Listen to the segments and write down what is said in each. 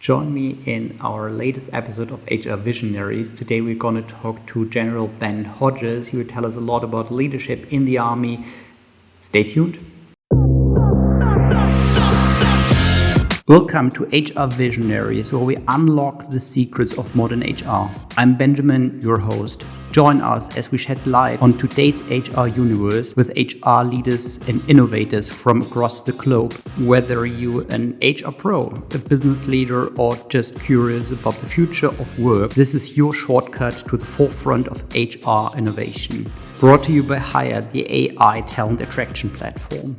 Join me in our latest episode of HR Visionaries. Today we're going to talk to General Ben Hodges. He will tell us a lot about leadership in the Army. Stay tuned. Welcome to HR Visionaries, where we unlock the secrets of modern HR. I'm Benjamin, your host. Join us as we shed light on today's HR universe with HR leaders and innovators from across the globe. Whether you're an HR pro, a business leader, or just curious about the future of work, this is your shortcut to the forefront of HR innovation. Brought to you by Hyrd, the AI talent attraction platform.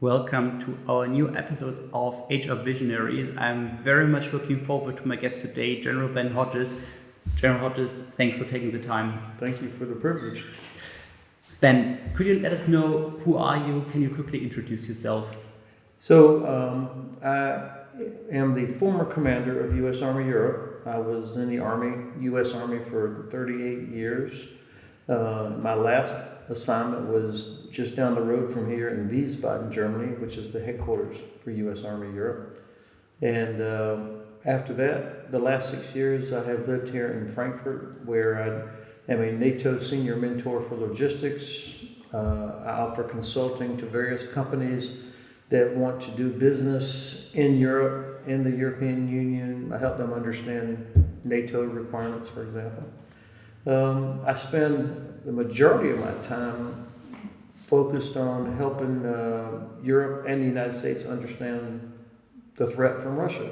Welcome to our new episode of HR Visionaries. I'm very much looking forward to my guest today, General Ben Hodges. General Hodges, thanks for taking the time. Thank you for the privilege. Ben, could you let us know who are you? Can you quickly introduce yourself? I am the former commander of U.S. Army Europe. I was in the Army, U.S. Army for 38 years. My last assignment was just down the road from here in Wiesbaden, Germany, which is the headquarters for U.S. Army Europe. And after that, the last 6 years, I have lived here in Frankfurt, where I am a NATO senior mentor for logistics. I offer consulting to various companies that want to do business in Europe, in the European Union. I help them understand NATO requirements, for example. I spend the majority of my time focused on helping Europe and the United States understand the threat from Russia,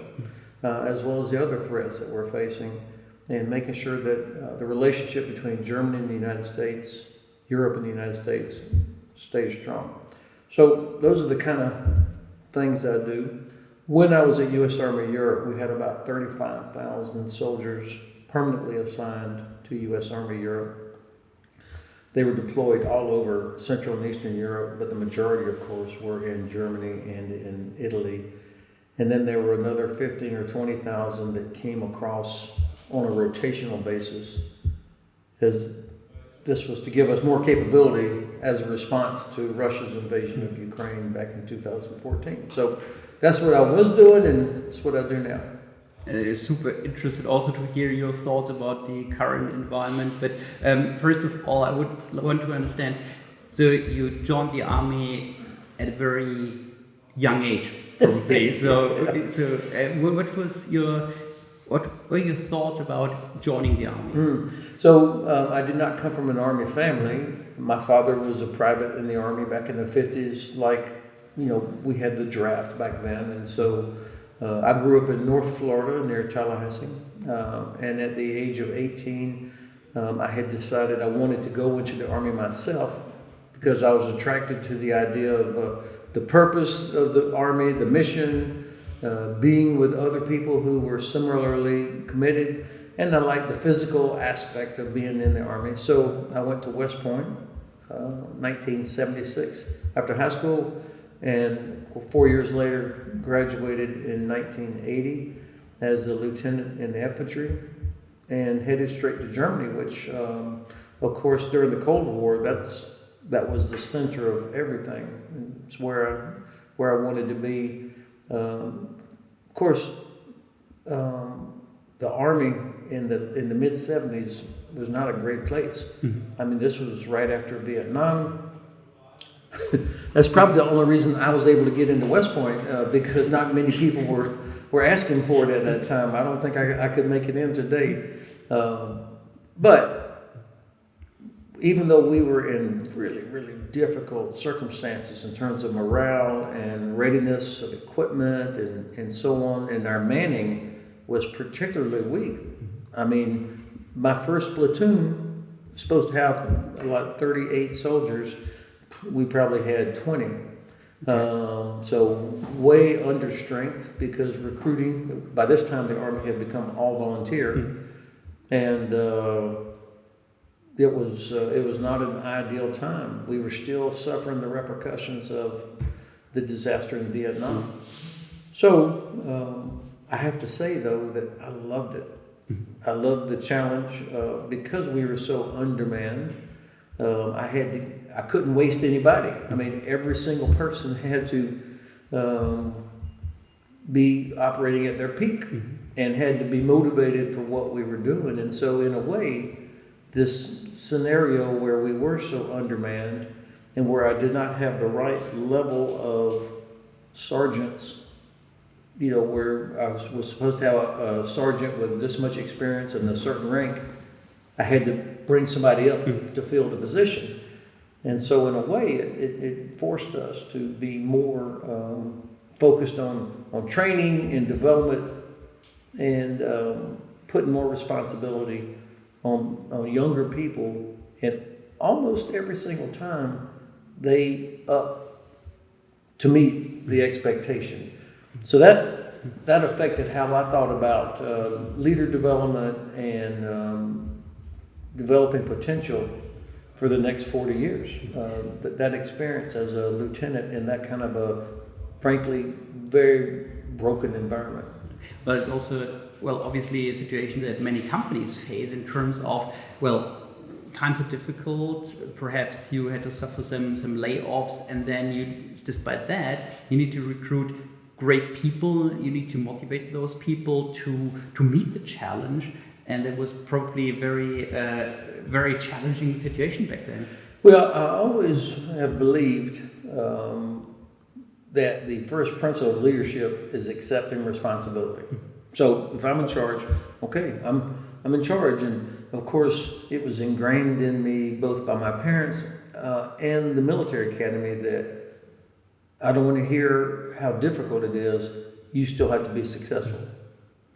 as well as the other threats that we're facing, and making sure that the relationship between Germany and the United States, Europe and the United States, stays strong. So those are the kind of things I do. When I was at U.S. Army Europe, we had about 35,000 soldiers permanently assigned to U.S. Army Europe. They were deployed all over Central and Eastern Europe, but the majority, of course, were in Germany and in Italy. And then there were another 15 or 20,000 that came across on a rotational basis, as this was to give us more capability as a response to Russia's invasion of Ukraine back in 2014. So that's what I was doing, and it's what I do now. And it is super interested also to hear your thoughts about the current environment. But first of all, I would want to understand, so you joined the Army at a very young age, probably. What were your thoughts about joining the Army? I did not come from an Army family. My father was a private in the Army back in the 50s. We had the draft back then. And so I grew up in North Florida near Tallahassee. And at the age of 18, I had decided I wanted to go into the Army myself because I was attracted to the idea of the purpose of the Army, the mission, being with other people who were similarly committed, and I liked the physical aspect of being in the Army. So I went to West Point, 1976, after high school, and 4 years later graduated in 1980 as a lieutenant in the infantry and headed straight to Germany, which, of course, during the Cold War, that was the center of everything. It's where I wanted to be. Of course, the Army in the mid 70s was not a great place. Mm-hmm. I mean, this was right after Vietnam. That's probably the only reason I was able to get into West Point, because not many people were asking for it at that time. I don't think I could make it in today. But even though we were in really, really difficult circumstances in terms of morale and readiness of equipment and so on, and our manning was particularly weak. I mean, my first platoon was supposed to have about 38 soldiers. We probably had 20. So way under strength, because recruiting, by this time the Army had become all volunteer. And it was not an ideal time. We were still suffering the repercussions of the disaster in Vietnam. So I have to say, though, that I loved it. I loved the challenge because we were so undermanned. I couldn't waste anybody. I mean, every single person had to be operating at their peak and had to be motivated for what we were doing. And so in a way, this scenario where we were so undermanned and where I did not have the right level of sergeants, where I was supposed to have a sergeant with this much experience and a certain rank, I had to bring somebody up to fill the position. And so in a way, it forced us to be more focused on training and development and putting more responsibility on younger people. And almost every single time, they up to meet the expectation. So that affected how I thought about leader development and developing potential for the next 40 years. That experience as a lieutenant in that kind of a, frankly, very broken environment. But it's also, obviously a situation that many companies face in terms of, times are difficult, perhaps you had to suffer some layoffs, and then despite that, you need to recruit great people, you need to motivate those people to meet the challenge, and it was probably a very challenging situation back then. Well, I always have believed that the first principle of leadership is accepting responsibility. So if I'm in charge, okay, I'm in charge, and of course it was ingrained in me both by my parents and the military academy that I don't want to hear how difficult it is. You still have to be successful.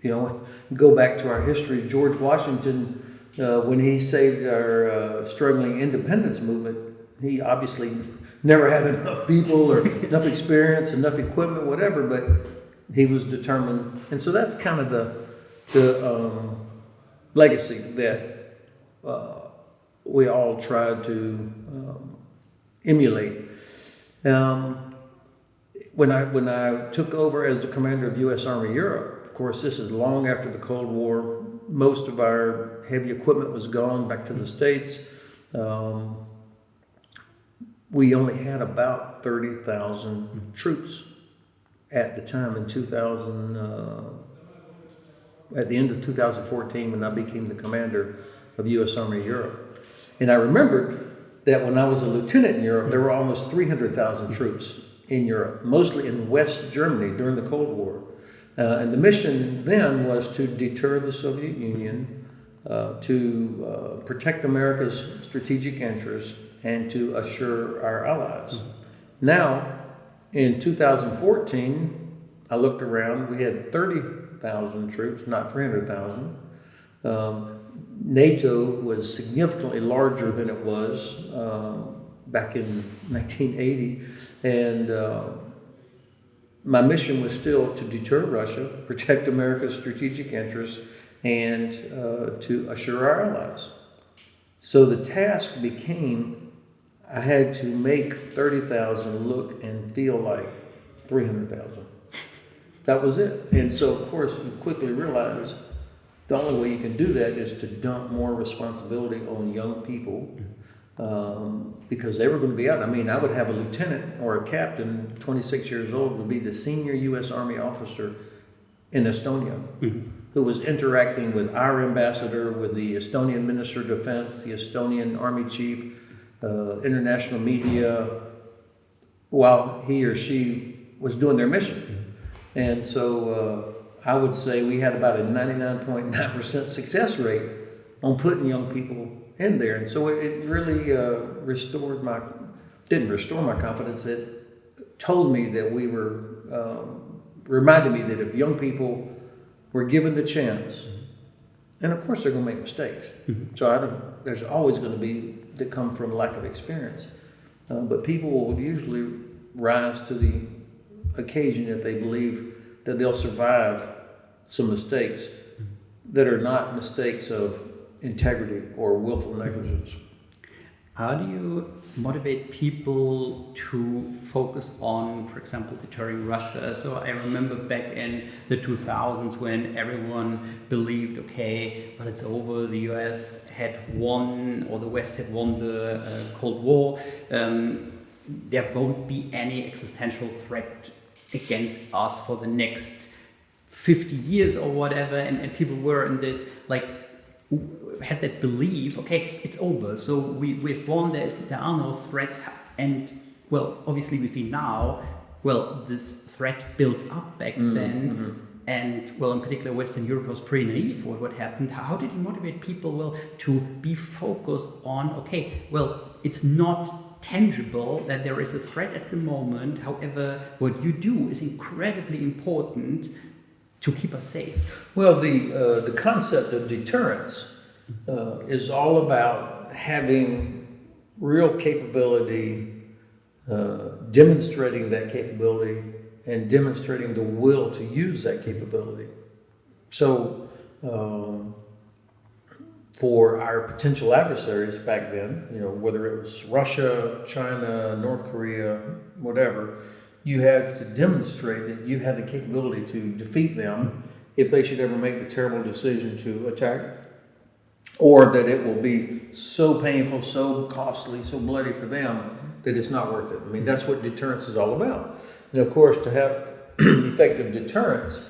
Go back to our history. George Washington, when he saved our struggling independence movement, he obviously never had enough people or enough experience, enough equipment, whatever, but he was determined. And so that's kind of the legacy that we all tried to emulate. When I took over as the commander of U.S. Army Europe, of course, this is long after the Cold War. Most of our heavy equipment was gone back to the States. We only had about 30,000 troops at the time in 2000, at the end of 2014 when I became the commander of U.S. Army Europe. And I remembered that when I was a lieutenant in Europe, there were almost 300,000 troops in Europe, mostly in West Germany during the Cold War. And the mission then was to deter the Soviet Union, to protect America's strategic interests, and to assure our allies. Now, in 2014, I looked around, we had 30,000 troops, not 300,000. NATO was significantly larger than it was back in 1980. And my mission was still to deter Russia, protect America's strategic interests, and to assure our allies. So the task became, I had to make 30,000 look and feel like 300,000. That was it. And so, of course, you quickly realize the only way you can do that is to dump more responsibility on young people because they were going to be out. I mean, I would have a lieutenant or a captain, 26 years old, would be the senior U.S. Army officer in Estonia, who was interacting with our ambassador, with the Estonian Minister of Defense, the Estonian Army Chief, international media, while he or she was doing their mission. And so I would say we had about a 99.9% success rate on putting young people in there. And so it really didn't restore my confidence. It told me that we were, reminded me that if young people were given the chance, and of course they're going to make mistakes. So there's always going to be that come from lack of experience. But people will usually rise to the occasion if they believe that they'll survive some mistakes that are not mistakes of integrity or willful negligence. How do you motivate people to focus on, for example, deterring Russia? So I remember back in the 2000s when everyone believed, okay, well, it's over, the US had won, or the West had won the Cold War. There won't be any existential threat against us for the next 50 years or whatever, and people were in this, like, had that belief, okay, it's over, so we've won, there are no threats, and, well, obviously we see now, well, this threat built up back then, and, well, in particular, Western Europe was pretty naive for what happened. How did you motivate people, well, to be focused on, okay, well, it's not tangible that there is a threat at the moment, however, what you do is incredibly important to keep us safe? Well, the concept of deterrence is all about having real capability, demonstrating that capability, and demonstrating the will to use that capability. So, for our potential adversaries back then, whether it was Russia, China, North Korea, whatever, you had to demonstrate that you had the capability to defeat them if they should ever make the terrible decision to attack, or that it will be so painful, so costly, so bloody for them that it's not worth it. I mean, that's what deterrence is all about. And of course, to have effective deterrence,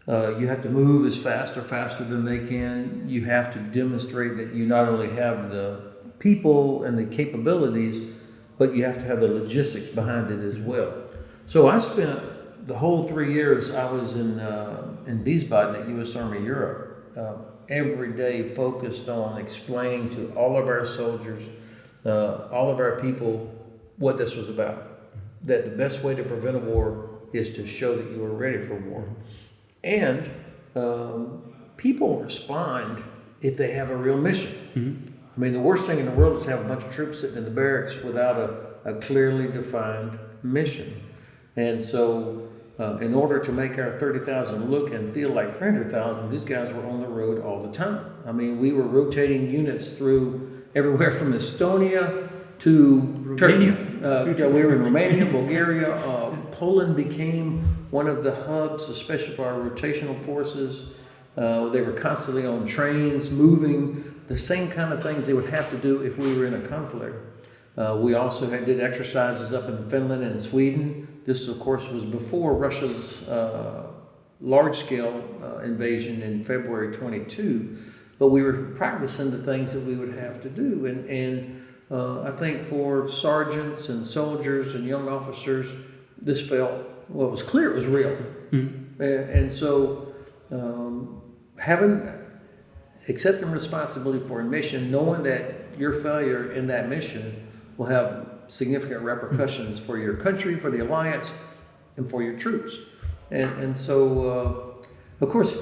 you have to move as fast or faster than they can. You have to demonstrate that you not only have the people and the capabilities, but you have to have the logistics behind it as well. So I spent the whole 3 years I was in Wiesbaden at U.S. Army Europe, every day focused on explaining to all of our soldiers, all of our people, what this was about. That the best way to prevent a war is to show that you are ready for war. And people respond if they have a real mission. I mean, the worst thing in the world is to have a bunch of troops sitting in the barracks without a clearly defined mission. And so, in order to make our 30,000 look and feel like 300,000, these guys were on the road all the time. I mean, we were rotating units through everywhere from Estonia to Turkey. We were in Romania, Bulgaria. Poland became one of the hubs, especially for our rotational forces. They were constantly on trains, moving, the same kind of things they would have to do if we were in a conflict. We also did exercises up in Finland and Sweden. This, of course, was before Russia's large-scale invasion in February 22, but we were practicing the things that we would have to do. And I think for sergeants and soldiers and young officers, this felt, well, it was clear it was real. And so accepting responsibility for a mission, knowing that your failure in that mission will have significant repercussions for your country, for the alliance, and for your troops. And so, of course,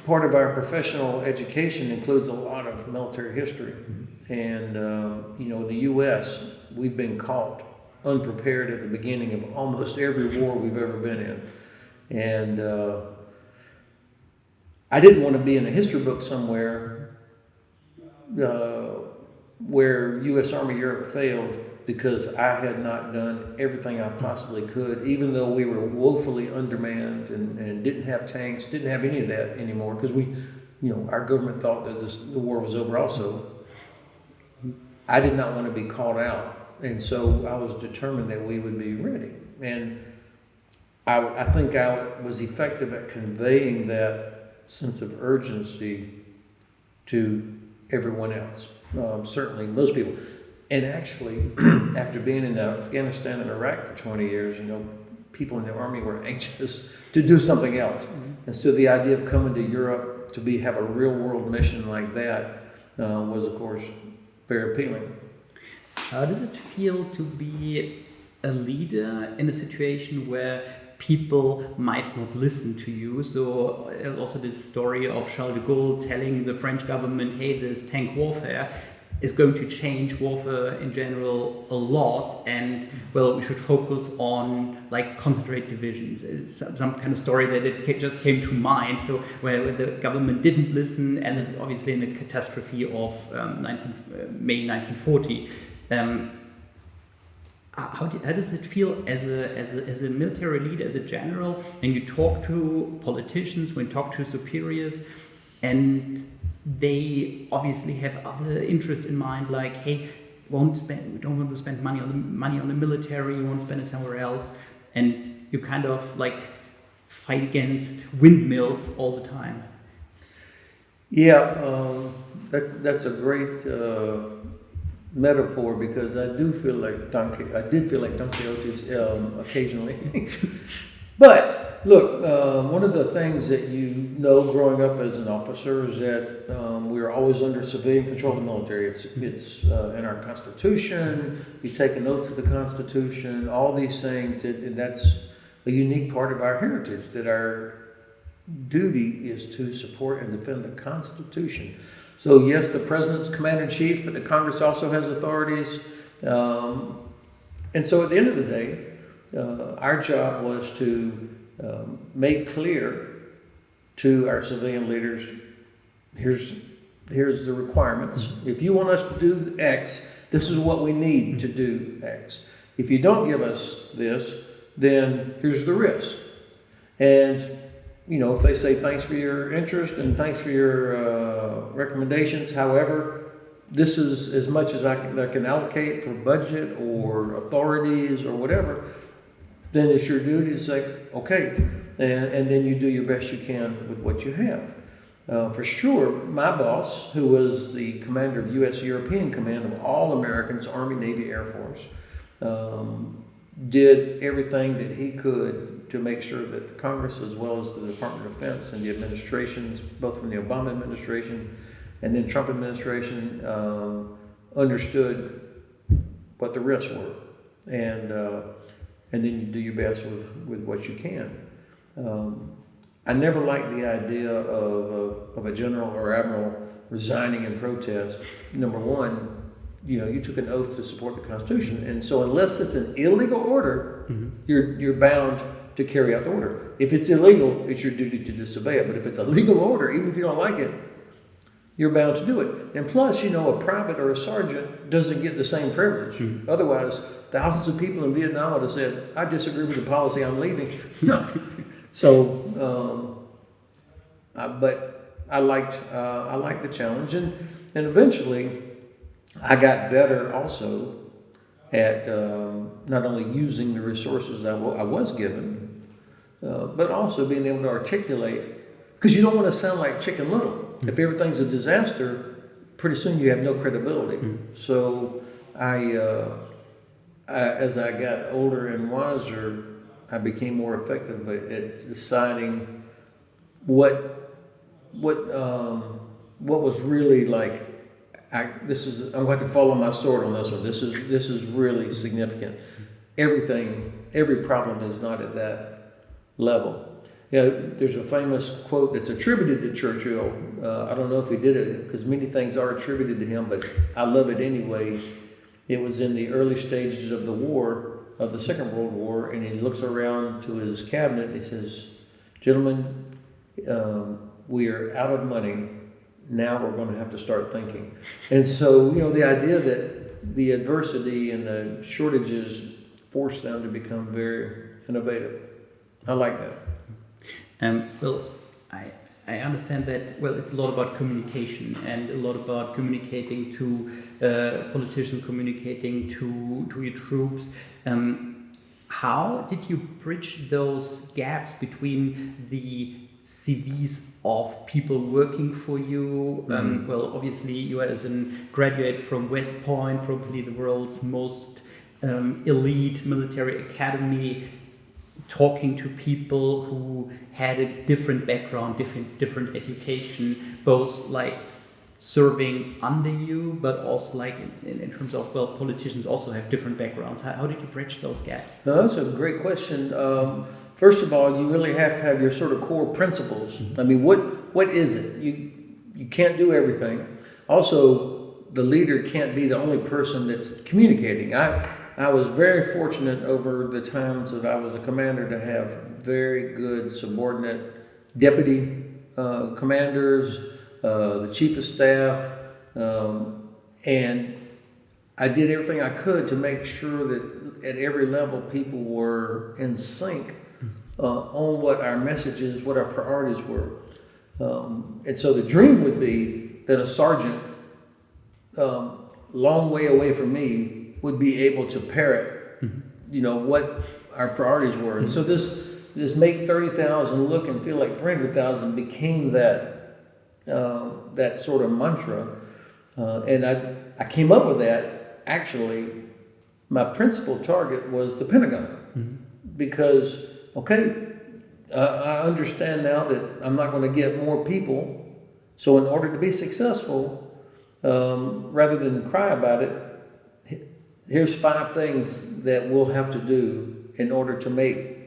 part of our professional education includes a lot of military history. And, the U.S., we've been caught unprepared at the beginning of almost every war we've ever been in. And I didn't want to be in a history book somewhere where U.S. Army Europe failed because I had not done everything I possibly could, even though we were woefully undermanned and didn't have tanks, didn't have any of that anymore, because our government thought that the war was over also. I did not want to be caught out, and so I was determined that we would be ready. And I think I was effective at conveying that sense of urgency to everyone else, certainly most people. And actually, after being in Afghanistan and Iraq for 20 years, people in the Army were anxious to do something else. And so the idea of coming to Europe to have a real world mission like that was, of course, very appealing. How does it feel to be a leader in a situation where people might not listen to you? So there's also this story of Charles de Gaulle telling the French government, hey, this tank warfare is going to change warfare in general a lot, and well, we should focus on concentrate divisions. It's some kind of story that it just came to mind. So where the government didn't listen, and then obviously in the catastrophe of May 1940. How does it feel as a military leader, as a general, when you talk to politicians, when you talk to superiors, and they obviously have other interests in mind, like, hey, we don't want to spend money on the military, we want to spend it somewhere else. and you kind of like fight against windmills all the time. Yeah, that's a great metaphor, because I did feel like Don Quixote occasionally. But look, one of the things that you know growing up as an officer is that we are always under civilian control of the military. It's in our Constitution. You take an oath to the Constitution. All these things, and that's a unique part of our heritage, that our duty is to support and defend the Constitution. So yes, the president's commander-in-chief, but the Congress also has authorities. And so at the end of the day, our job was to make clear to our civilian leaders, here's the requirements. If you want us to do X, this is what we need to do X. If you don't give us this, then here's the risk. And if they say thanks for your interest and thanks for your recommendations, however, this is as much as I can allocate for budget or authorities or whatever, then it's your duty to say, okay, and then you do your best you can with what you have. For sure, my boss, who was the commander of U.S. European Command of all Americans, Army, Navy, Air Force, did everything that he could to make sure that the Congress, as well as the Department of Defense and the administrations, both from the Obama administration and then Trump administration, understood what the risks were. And then you do your best with what you can. I never liked the idea of a general or admiral resigning in protest. Number one, you took an oath to support the Constitution, and so unless it's an illegal order, you're bound to carry out the order. If it's illegal, it's your duty to disobey it. But if it's a legal order, even if you don't like it, you're bound to do it. And plus, a private or a sergeant doesn't get the same privilege. Otherwise, thousands of people in Vietnam would have said, I disagree with the policy, I'm leaving. So, but I liked the challenge, and eventually I got better also at not only using the resources I was given, but also being able to articulate, because you don't want to sound like Chicken Little. If everything's a disaster, pretty soon you have no credibility. So as I got older and wiser, I became more effective at deciding what was really like. I'm going to follow my sword on this one. This is really significant. Every problem is not at that level. There's a famous quote that's attributed to Churchill. I don't know if he did it, because many things are attributed to him, but I love it anyway. It was in the early stages of the Second World War, and he looks around to his cabinet and he says, "Gentlemen, we are out of money. Now we're going to have to start thinking." And so, the idea that the adversity and the shortages forced them to become very innovative. I like that. Well, I understand that. Well, it's a lot about communication and a lot about communicating to politicians, communicating to your troops. How did you bridge those gaps between the CVs of people working for you? Well, obviously, you are as a graduate from West Point, probably the world's most elite military academy, talking to people who had a different background, different education, both like serving under you, but also like in terms of, well, politicians also have different backgrounds. How did you bridge those gaps? No, that's a great question. First of all, you really have to have your sort of core principles. I mean, what is it? You can't do everything. Also, the leader can't be the only person that's communicating. I was very fortunate over the times that I was a commander to have very good subordinate deputy commanders, the chief of staff, and I did everything I could to make sure that at every level people were in sync on what our messages, what our priorities were. And so the dream would be that a sergeant, long way away from me, would be able to parrot, what our priorities were. And so this make 30,000 look and feel like 300,000 became that sort of mantra. And I came up with that. Actually, my principal target was the Pentagon, because, okay, I understand now that I'm not going to get more people. So in order to be successful, rather than cry about it, here's 5 things that we'll have to do in order to make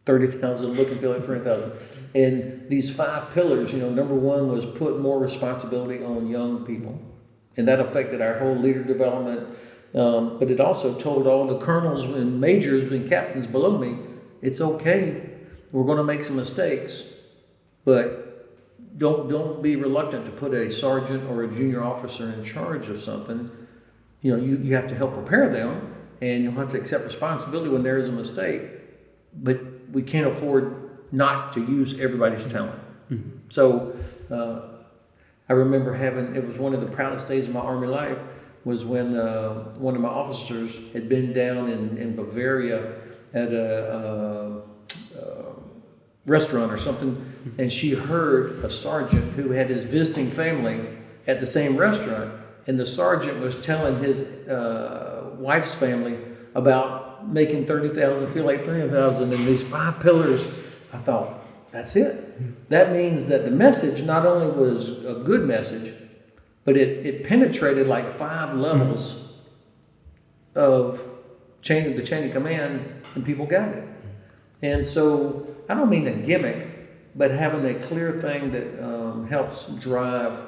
30,000 look and feel like 300,000. And these 5 pillars, number 1 was put more responsibility on young people. And that affected our whole leader development. But it also told all the colonels and majors and captains below me, it's okay. We're going to make some mistakes, but don't be reluctant to put a sergeant or a junior officer in charge of something. You have to help prepare them, and you'll have to accept responsibility when there is a mistake. But we can't afford not to use everybody's talent. Mm-hmm. So I remember it was one of the proudest days of my Army life was when one of my officers had been down in Bavaria at a restaurant or something, and she heard a sergeant who had his visiting family at the same restaurant, and the sergeant was telling his wife's family about making 30,000 feel like 300,000 and these 5 pillars. I thought, that's it. That means that the message not only was a good message, but it penetrated like 5 levels of the chain of command, and people got it. And so I don't mean a gimmick, but having a clear thing that helps drive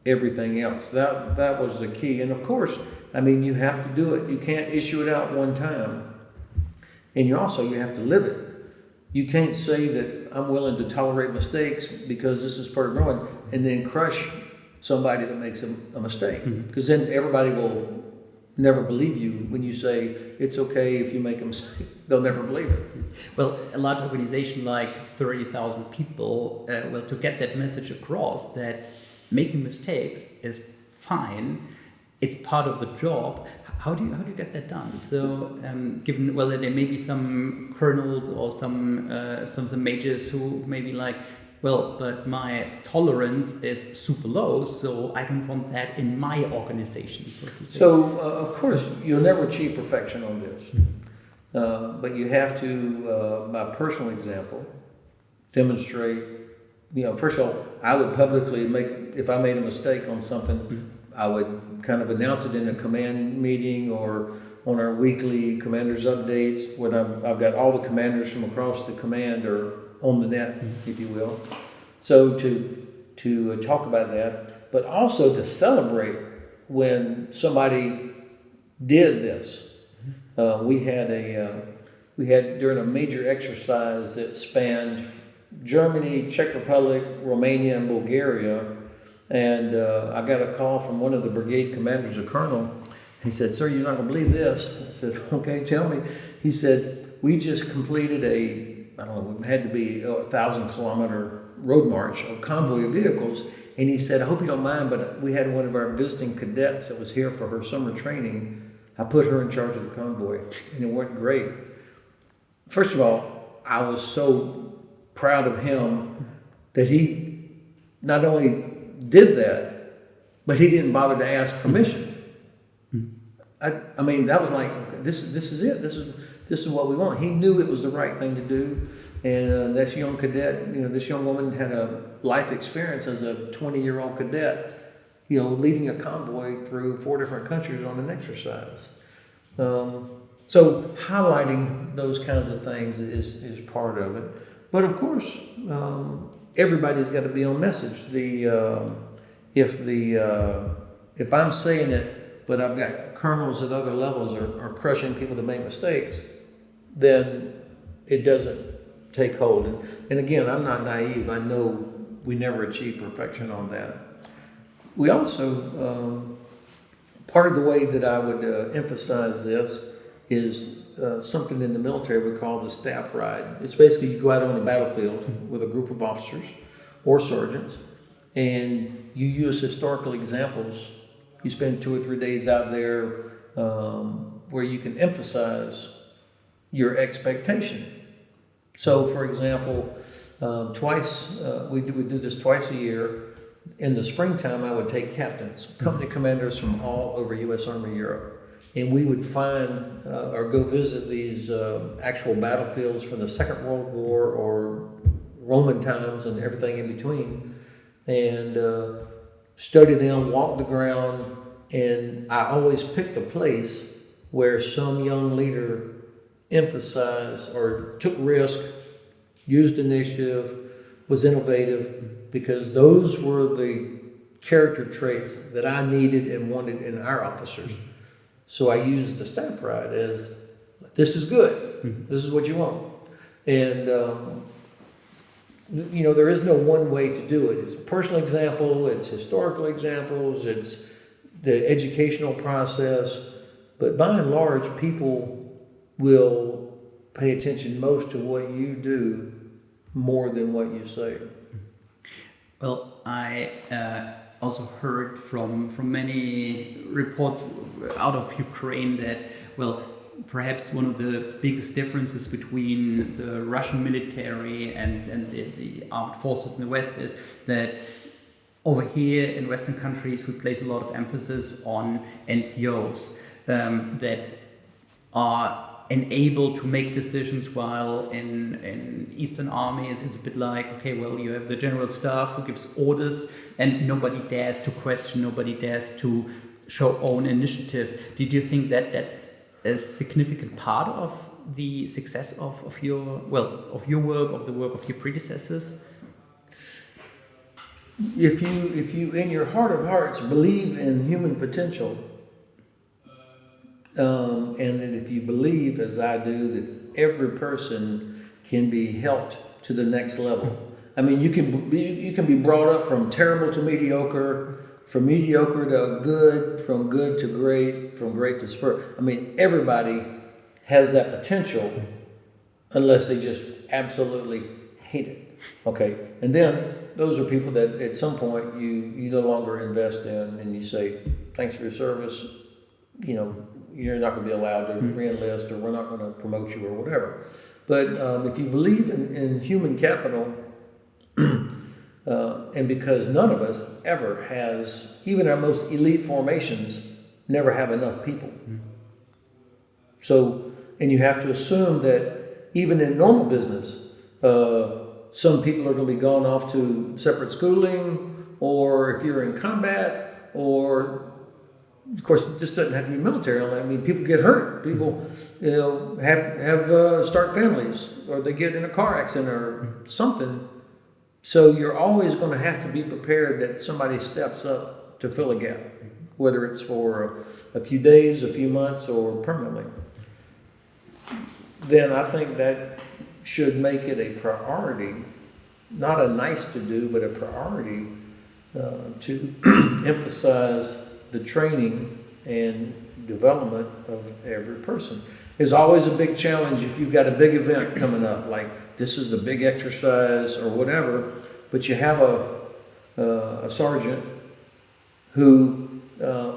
everything else. That was the key. And of course, you have to do it. You can't issue it out one time. And you have to live it. You can't say that I'm willing to tolerate mistakes because this is part of growing, and then crush somebody that makes a mistake. Because then everybody will never believe you when you say it's okay if you make a mistake. They'll never believe it. Well, a large organization like 30,000 people, to get that message across that making mistakes is fine, it's part of the job. How do you get that done? So, given that there may be some colonels or some majors who may be like, but my tolerance is super low, so I don't want that in my organization. So of course, you'll never achieve perfection on this. But you have to, by personal example, demonstrate, first of all, I would publicly if I made a mistake on something, I would kind of announce it in a command meeting or on our weekly commanders updates when I've got all the commanders from across the command or on the net, if you will. So to talk about that, but also to celebrate when somebody did this. We had during a major exercise that spanned Germany, Czech Republic, Romania, and Bulgaria, and I got a call from one of the brigade commanders, a colonel. He said, "Sir, you're not going to believe this." I said, "Okay, tell me." He said, "We just completed it had to be a 1,000-kilometer road march, a convoy of vehicles." And he said, "I hope you don't mind, but we had one of our visiting cadets that was here for her summer training. I put her in charge of the convoy, and it went great." First of all, I was so proud of him that he not only did that, but he didn't bother to ask permission. That was like, this is it. This is what we want. He knew it was the right thing to do. And this young cadet, this young woman had a life experience as a 20-year-old cadet, leading a convoy through 4 different countries on an exercise. So highlighting those kinds of things is part of it. But of course, everybody's got to be on message. If I'm saying it, but I've got colonels at other levels are crushing people that make mistakes, then it doesn't take hold. And again, I'm not naive. I know we never achieve perfection on that. We also, part of the way that I would emphasize this is something in the military we call the staff ride. It's basically you go out on the battlefield with a group of officers or sergeants, and you use historical examples. You spend 2 or 3 days out there where you can emphasize, your expectation. So, for example, we do this twice a year. In the springtime, I would take captains, company commanders from all over U.S. Army Europe, and we would find or go visit these actual battlefields from the Second World War or Roman times and everything in between, and study them, walk the ground, and I always picked a place where some young leader emphasized or took risk, used initiative, was innovative, because those were the character traits that I needed and wanted in our officers. So I used the staff ride as, this is good, this is what you want. And, there is no one way to do it. It's a personal example, it's historical examples, it's the educational process, but by and large, people will pay attention most to what you do more than what you say. Well, I also heard from many reports out of Ukraine that, well, perhaps one of the biggest differences between the Russian military and the armed forces in the West is that over here in Western countries we place a lot of emphasis on NCOs that are enabled to make decisions, while in Eastern armies it's a bit like, okay, well, you have the general staff who gives orders and nobody dares to question, nobody dares to show own initiative. Did you think that that's a significant part of the success of your work, of the work of your predecessors? If you in your heart of hearts believe in human potential, and that if you believe, as I do, that every person can be helped to the next level. I mean, you can be brought up from terrible to mediocre, from mediocre to good, from good to great, from great to super. I mean, everybody has that potential, unless they just absolutely hate it. Okay, and then those are people that at some point you no longer invest in, and you say, thanks for your service. You're not going to be allowed to re-enlist, or we're not going to promote you, or whatever. But if you believe in human capital, and because none of us ever has, even our most elite formations, never have enough people. So, and you have to assume that even in normal business, some people are going to be gone off to separate schooling, or if you're in combat, or of course, it just doesn't have to be military. I mean, people get hurt. People, have start families, or they get in a car accident or something. So you're always going to have to be prepared that somebody steps up to fill a gap, whether it's for a few days, a few months, or permanently. Then I think that should make it a priority, not a nice to do, but a priority to emphasize the training and development of every person. There's always a big challenge if you've got a big event coming up, like this is a big exercise or whatever, but you have a sergeant who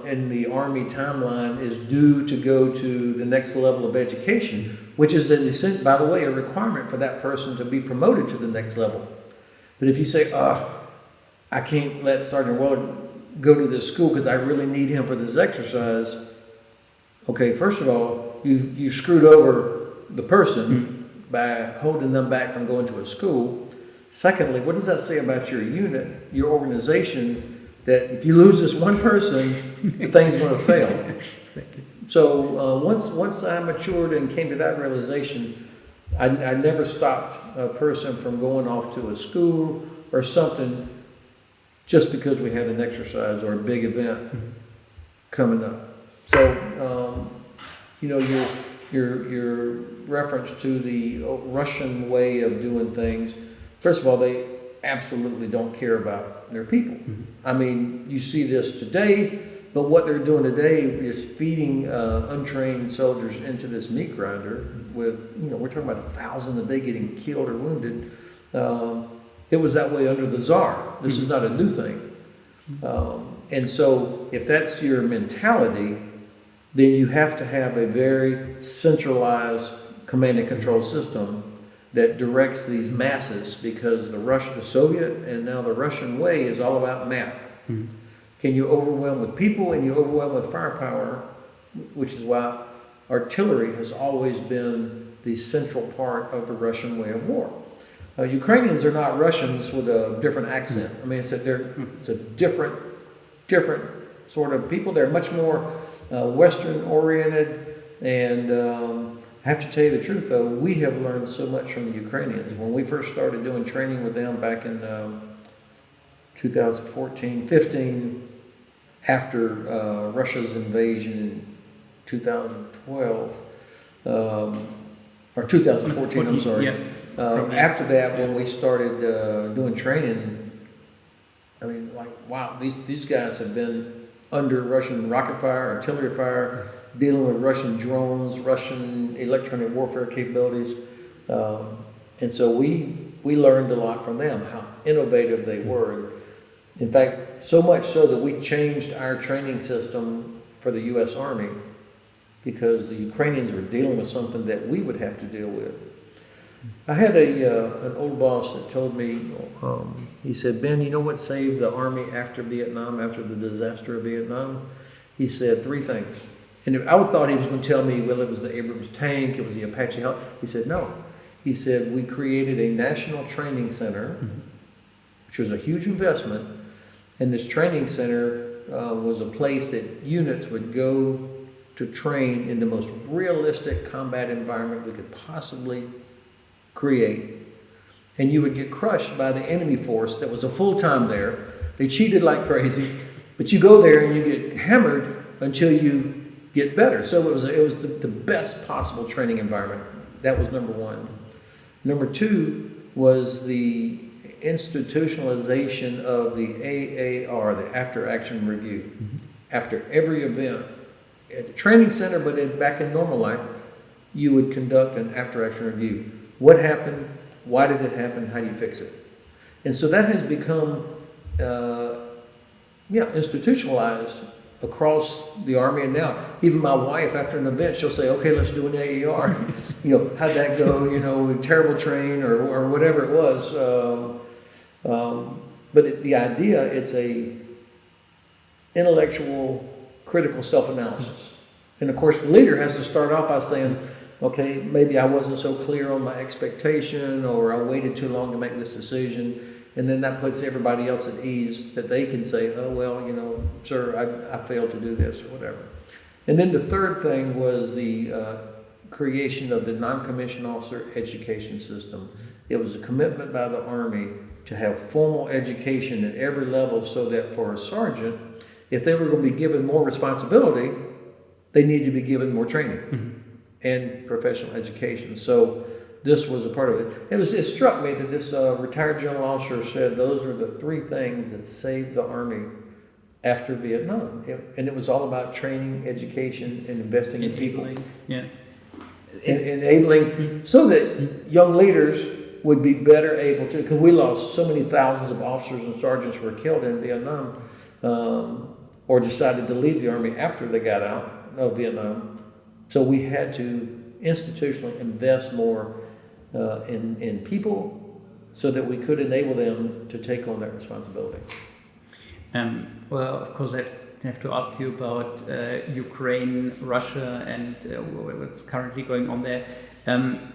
in the Army timeline is due to go to the next level of education, which is, by the way, a requirement for that person to be promoted to the next level. But if you say, I can't let Sergeant Weller go to this school because I really need him for this exercise. Okay, first of all, you screwed over the person by holding them back from going to a school. Secondly, what does that say about your unit, your organization, that if you lose this one person, the thing's going to fail? Exactly. So once I matured and came to that realization, I never stopped a person from going off to a school or something just because we had an exercise or a big event coming up. So, your reference to the Russian way of doing things, first of all, they absolutely don't care about their people. I mean, you see this today, but what they're doing today is feeding untrained soldiers into this meat grinder with, we're talking about 1,000 a day getting killed or wounded. It was that way under the Tsar. This is not a new thing. And so if that's your mentality, then you have to have a very centralized command and control system that directs these masses, because the Soviet and now the Russian way is all about math. Can you overwhelm with people and you overwhelm with firepower, which is why artillery has always been the central part of the Russian way of war. Ukrainians are not Russians with a different accent. I mean, it's a different sort of people. They're much more Western oriented, and I have to tell you the truth though, we have learned so much from the Ukrainians. When we first started doing training with them back in 2014, 15, after Russia's invasion in 2012, or 2014, I'm sorry. Yeah. After that, when we started doing training, I mean, like, wow, these guys have been under Russian rocket fire, artillery fire, dealing with Russian drones, Russian electronic warfare capabilities. And so we learned a lot from them, how innovative they were. In fact, so much so that we changed our training system for the U.S. Army, because the Ukrainians were dealing with something that we would have to deal with. I had an old boss that told me, he said, Ben, you know what saved the Army after Vietnam, after the disaster of Vietnam? He said 3 things. And I thought he was going to tell me, well, it was the Abrams tank, it was the Apache helicopter. He said, no. He said, we created a national training center, which was a huge investment. And this training center was a place that units would go to train in the most realistic combat environment we could possibly create. And you would get crushed by the enemy force that was a full-time there. They cheated like crazy, but you go there and you get hammered until you get better. So it was the best possible training environment. That was number 1. Number 2 was the institutionalization of the AAR, the After Action Review. After every event at the training center, but back in normal life, you would conduct an After Action Review. What happened? Why did it happen? How do you fix it? And so that has become institutionalized across the Army. And now even my wife, after an event, she'll say, okay, let's do an AAR. How'd that go? Terrible train or whatever it was. But the idea, it's a intellectual, critical self-analysis. And of course, the leader has to start off by saying, okay, maybe I wasn't so clear on my expectation, or I waited too long to make this decision. And then that puts everybody else at ease, that they can say, oh, well, sir, I failed to do this or whatever. And then the third thing was the creation of the non-commissioned officer education system. It was a commitment by the Army to have formal education at every level, so that for a sergeant, if they were going to be given more responsibility, they needed to be given more training and professional education. So this was a part of it. It struck me that this retired general officer said those were the 3 things that saved the Army after Vietnam. And it was all about training, education, and investing in people. Yeah. Enabling so that young leaders would be better able to, because we lost so many thousands of officers and sergeants who were killed in Vietnam, or decided to leave the Army after they got out of Vietnam. So we had to institutionally invest more in people, so that we could enable them to take on that responsibility. Well, of course, I have to ask you about Ukraine, Russia, and what's currently going on there.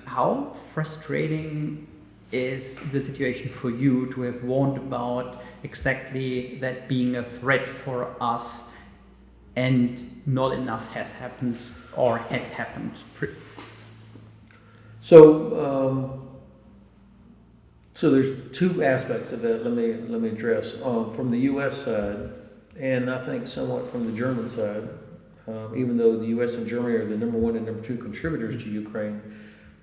How frustrating is the situation for you to have warned about exactly that being a threat for us, and not enough has happened or had happened? So there's 2 aspects of that. Let me address from the U.S. side, and I think somewhat from the German side. Even though the U.S. and Germany are the number 1 and number 2 contributors to Ukraine,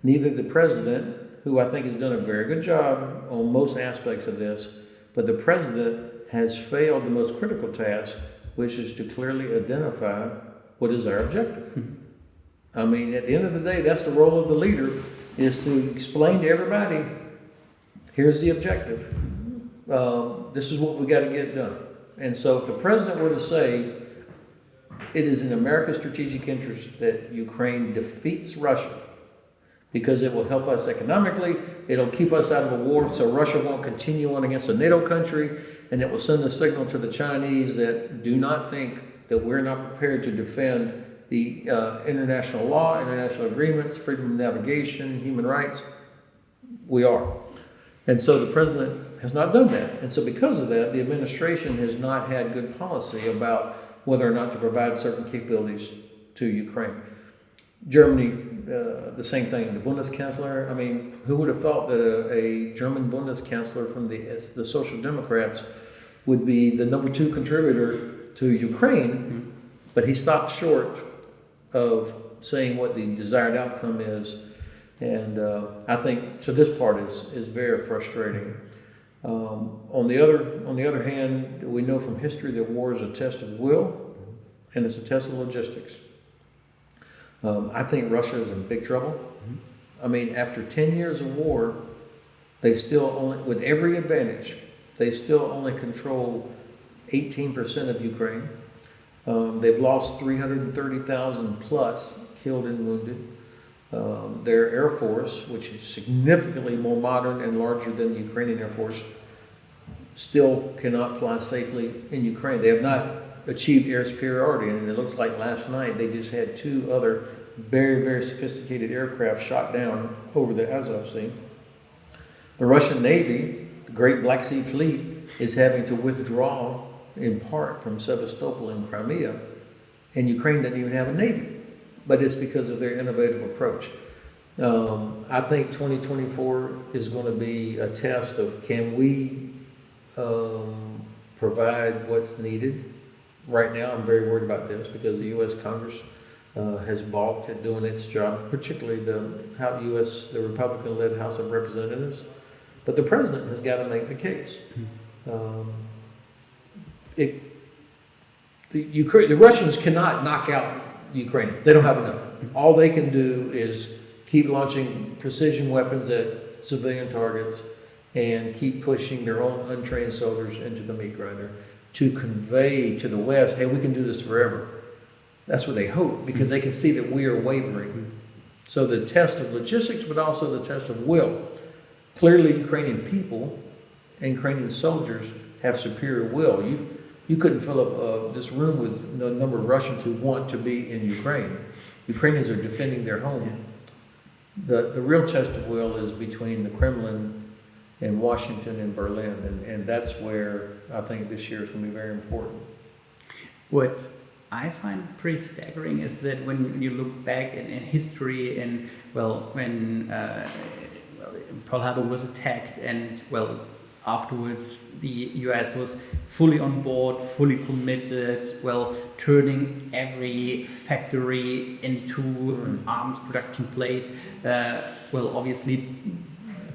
neither the president, who I think has done a very good job on most aspects of this, but the president has failed the most critical task, which is to clearly identify what is our objective. I mean, at the end of the day, that's the role of the leader, is to explain to everybody, here's the objective. This is what we got to get done. And so if the president were to say, it is in America's strategic interest that Ukraine defeats Russia, because it will help us economically. It'll keep us out of a war so Russia won't continue on against a NATO country, and it will send a signal to the Chinese that do not think that we're not prepared to defend the international law, international agreements, freedom of navigation, human rights. We are. And so the president has not done that. And so because of that, the administration has not had good policy about whether or not to provide certain capabilities to Ukraine. Germany, the same thing. The Bundeskanzler, I mean, who would have thought that a German Bundeskanzler from the Social Democrats would be the number 2 contributor to Ukraine, but he stopped short of saying what the desired outcome is. And I think, so this part is very frustrating. On the other hand, we know from history that war is a test of will, and it's a test of logistics. I think Russia is in big trouble. I mean, after 10 years of war, they still only, with every advantage, they still only control 18% of Ukraine. They've lost 330,000 plus killed and wounded. Their Air Force, which is significantly more modern and larger than the Ukrainian Air Force, still cannot fly safely in Ukraine. They have not achieved air superiority, and it looks like last night they just had 2 other very, very sophisticated aircraft shot down over the Azov Sea. The Russian Navy, the Great Black Sea Fleet, is having to withdraw in part from Sevastopol in Crimea, and Ukraine doesn't even have a navy, but it's because of their innovative approach. I think 2024 is going to be a test of can we provide what's needed. Right now, I'm very worried about this because the U.S. Congress has balked at doing its job, particularly the Republican-led House of Representatives. But the president has got to make the case. The Russians cannot knock out Ukraine. They don't have enough. All they can do is keep launching precision weapons at civilian targets and keep pushing their own untrained soldiers into the meat grinder to convey to the West, hey, we can do this forever. That's what they hope, because they can see that we are wavering. So the test of logistics, but also the test of will. Clearly, Ukrainian people and Ukrainian soldiers have superior will. You couldn't fill up this room with the number of Russians who want to be in Ukraine. Ukrainians are defending their home. The real test of will is between the Kremlin and Washington and Berlin, and that's where I think this year is going to be very important. What I find pretty staggering is that when you look back in history, and when Pearl Harbor was attacked, and afterwards the US was fully on board, fully committed, turning every factory into an arms production place. Obviously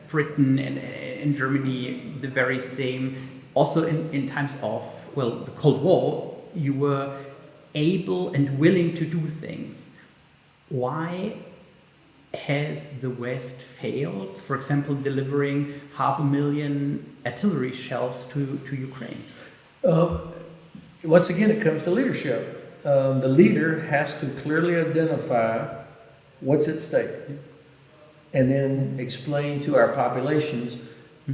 Britain and Germany, the very same. Also in times of, the Cold War, you were able and willing to do things. Why has the West failed, for example, delivering 500,000 artillery shells to Ukraine? Once again, it comes to leadership. The leader has to clearly identify what's at stake and then explain to our populations.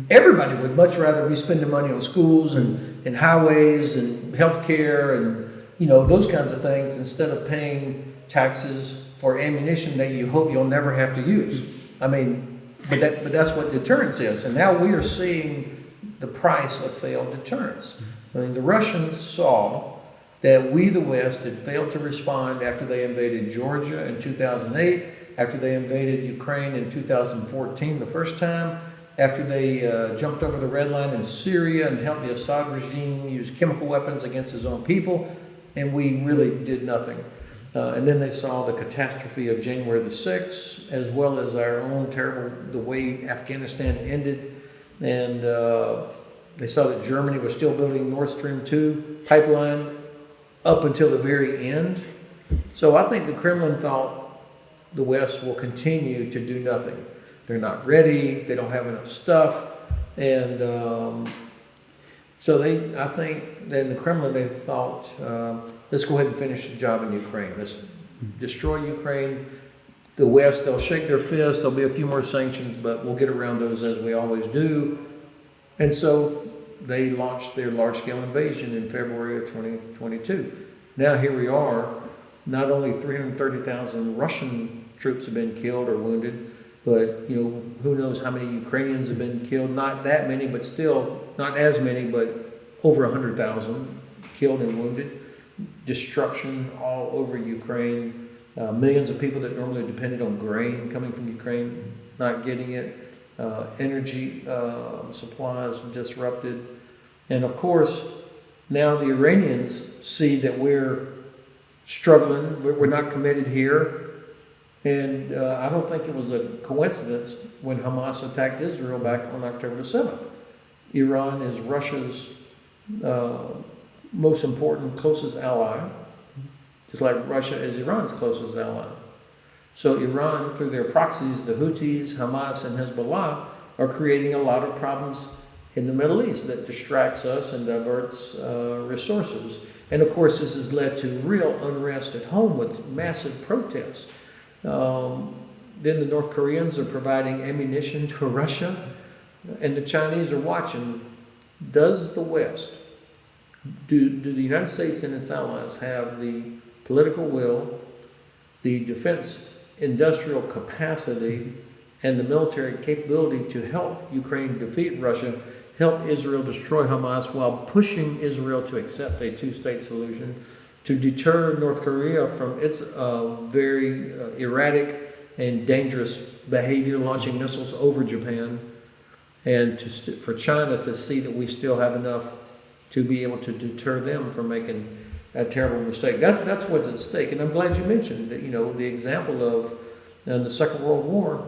Everybody would much rather be spending money on schools and highways and healthcare and those kinds of things instead of paying taxes for ammunition that you hope you'll never have to use. I mean, but that's what deterrence is. And now we are seeing the price of failed deterrence. I mean, the Russians saw that we, the West, had failed to respond after they invaded Georgia in 2008, after they invaded Ukraine in 2014 the first time, after they jumped over the red line in Syria and helped the Assad regime use chemical weapons against his own people, and we really did nothing. And then they saw the catastrophe of January the 6th, as well as our own the way Afghanistan ended. And they saw that Germany was still building Nord Stream 2 pipeline up until the very end. So I think the Kremlin thought the West will continue to do nothing. They're not ready, they don't have enough stuff. And so I think that in the Kremlin, they thought, let's go ahead and finish the job in Ukraine. Let's destroy Ukraine, the West, they'll shake their fist, there'll be a few more sanctions, but we'll get around those as we always do. And so they launched their large-scale invasion in February of 2022. Now here we are, not only 330,000 Russian troops have been killed or wounded, but who knows how many Ukrainians have been killed. Not that many, but still not as many, but over 100,000 killed and wounded. Destruction all over Ukraine. Millions of people that normally depended on grain coming from Ukraine, not getting it. Energy supplies disrupted. And of course, now the Iranians see that we're struggling, we're not committed here. And I don't think it was a coincidence when Hamas attacked Israel back on October the 7th. Iran is Russia's most important, closest ally, just like Russia is Iran's closest ally. So Iran, through their proxies, the Houthis, Hamas, and Hezbollah, are creating a lot of problems in the Middle East that distracts us and diverts resources. And of course, this has led to real unrest at home with massive protests. Then the North Koreans are providing ammunition to Russia, and the Chinese are watching. Does the West, do the United States and its allies have the political will, the defense industrial capacity, and the military capability to help Ukraine defeat Russia, help Israel destroy Hamas while pushing Israel to accept a two-state solution, to deter North Korea from its very erratic and dangerous behavior, launching missiles over Japan, and for China to see that we still have enough to be able to deter them from making a terrible mistake. That's what's at stake. And I'm glad you mentioned that, the example of the Second World War.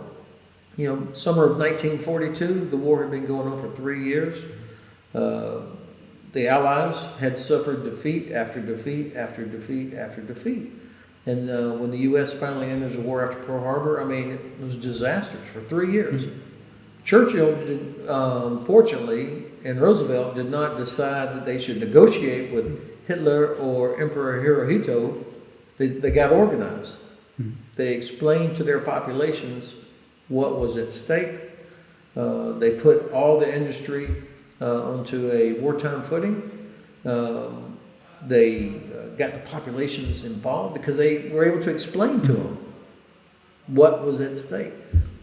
Summer of 1942, the war had been going on for 3 years. The Allies had suffered defeat after defeat after defeat after defeat. And when the U.S. finally enters the war after Pearl Harbor, it was disastrous for 3 years. Mm-hmm. Churchill, fortunately, and Roosevelt did not decide that they should negotiate with Hitler or Emperor Hirohito. They got organized. Mm-hmm. They explained to their populations what was at stake. They put all the industry onto a wartime footing. They got the populations involved because they were able to explain to them what was at stake,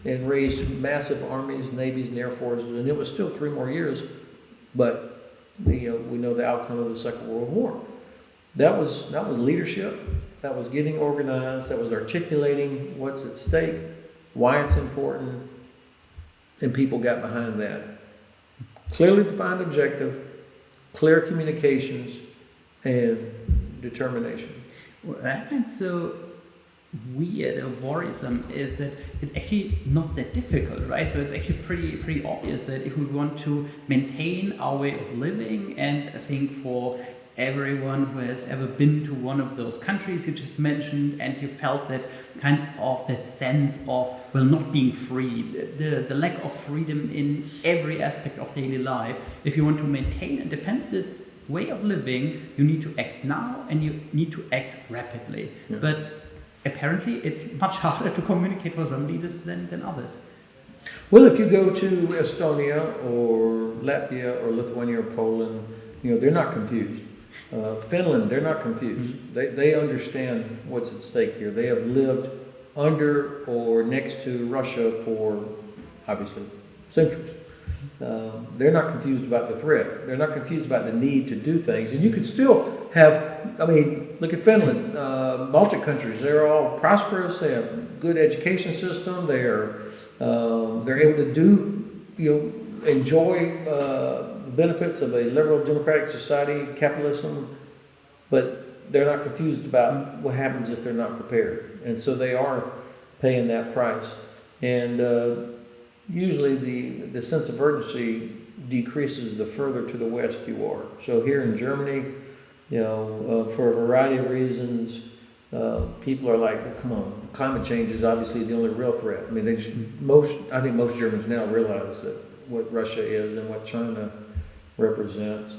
and raised massive armies, navies, and air forces. And it was still 3 more years, but we know the outcome of the Second World War. That was leadership. That was getting organized. That was articulating what's at stake, why it's important, and people got behind that. Clearly defined objective, clear communications, and determination. What I find so weird or worrisome is that it's actually not that difficult, right? So it's actually pretty obvious that if we want to maintain our way of living, and I think for everyone who has ever been to one of those countries you just mentioned, and you felt that kind of that sense of, well, not being free, the lack of freedom in every aspect of daily life. If you want to maintain and defend this way of living, you need to act now, and you need to act rapidly. Yeah. But apparently it's much harder to communicate for some leaders than others. Well, if you go to Estonia or Latvia or Lithuania or Poland, they're not confused. Finland, they're not confused. Mm-hmm. They understand what's at stake here. They have lived under or next to Russia for, obviously, centuries. They're not confused about the threat. They're not confused about the need to do things. And you could still have, look at Finland, Baltic countries. They're all prosperous. They have a good education system. They're able to enjoy benefits of a liberal democratic society, capitalism, but they're not confused about what happens if they're not prepared. And so they are paying that price. And usually the sense of urgency decreases the further to the west you are. So here in Germany, for a variety of reasons, people are like, well, come on, climate change is obviously the only real threat. I think most Germans now realize that what Russia is and what China represents.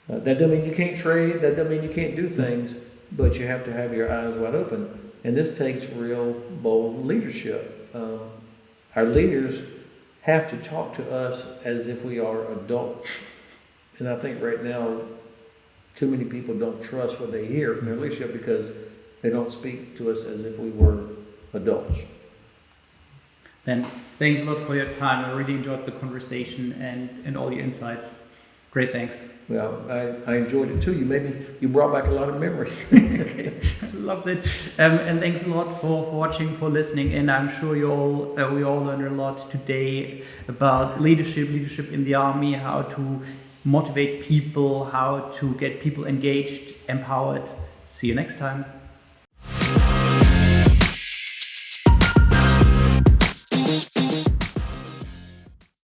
That doesn't mean you can't trade, that doesn't mean you can't do things, but you have to have your eyes wide open. And this takes real bold leadership. Our leaders have to talk to us as if we are adults. And I think right now, too many people don't trust what they hear from their leadership because they don't speak to us as if we were adults. Ben, thanks a lot for your time. I really enjoyed the conversation and all your insights. Great, thanks. Well, I enjoyed it too. You brought back a lot of memories. Okay, loved it. And thanks a lot for watching, for listening. And I'm sure we all learned a lot today about leadership in the Army, how to motivate people, how to get people engaged, empowered. See you next time.